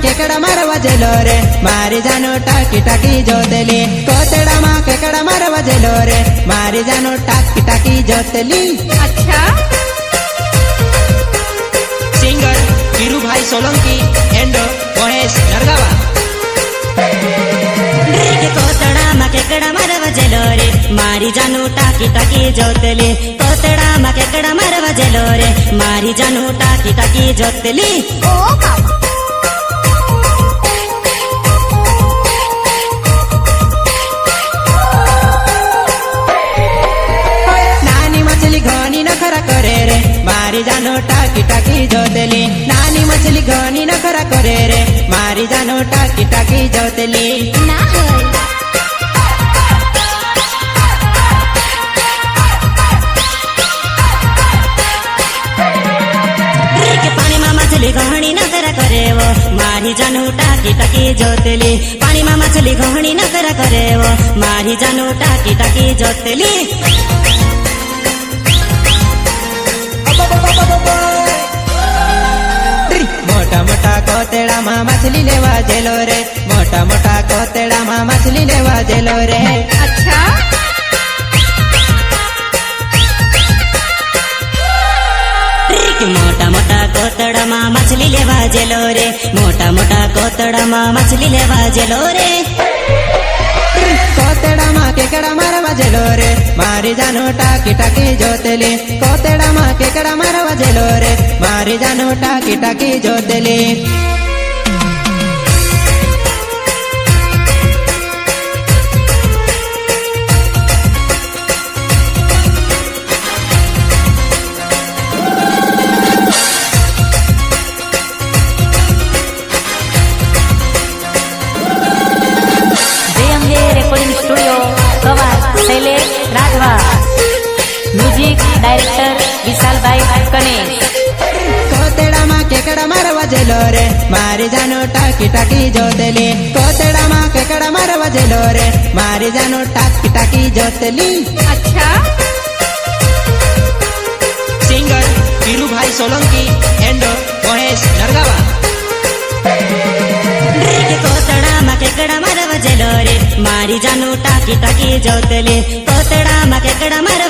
केकड़ा मारवा जेलो रे मारी जानो टाकी टाकी जोतली कोतड़ा माँ केकड़ा मारवा जेलो रे मारी जानो टाकी टाकी जोतली। अच्छा सिंगर वीरू भाई सोलंकी एंड महेश नरगावा। कोतड़ा मा केकड़ा मारवा जेलो रे मारी जानू टाकी टाकी जोतली कोतड़ा मा केकड़ा मारवा जेलो रे मारी जानू टाकी टाकी जोतली। ओ बाबा नानी मछली घनी नखरा करे रे मारी जानो टाकी टाकी जोतली नानी मछली घनी नखरा करे रे मारी जानो टाकी टाकी जोतली। ना है पानी मा मछली घणी नखरा करे वो मारी जानू टाकी टाकी जोतली पानी मा मछली घणी नखरा करे वो मारी जानू टाकी टाकी जोतली। मोटा मोटा कोतड़ा माँ मछली लेवा जेलो रे मोटा मोटा कोतड़ा माँ मछली लेवा जेलो रे। अच्छा मोटा मोटा कोतड़ा मा मछली लेवा जेलो रे मोटा मोटा कोतड़ा मा मछली लेवा जेलो रे। कोतड़ा माँ केकड़ा मारवा जेलो रे मारी जानो टाकी टाकी जोतली कोतड़ा माँ केकड़ा मारवा जेलो रे मारी जानो टाकी टाकी जोतली। रेकॉर्डिंग स्टूडियो कवा शैलेश राघवा म्यूजिक डायरेक्टर विशाल भाई कनेश। कोतड़ा माँ केकड़ा मारवा जेलो रे मारी जानो टाकी टाकी जोतली कोतड़ा माँ केकड़ा मारवा जेलो रे मारी जानो टाकी टाकी जोतली। अच्छा सिंगर वीरू भाई सोलंकी एंड महेश नरगावा। कोतड़ा मा केकड़ा मारवा जेलो रे मारी जानू टाकी टाकी जोतली कोतड़ा मा केकड़ा मारवा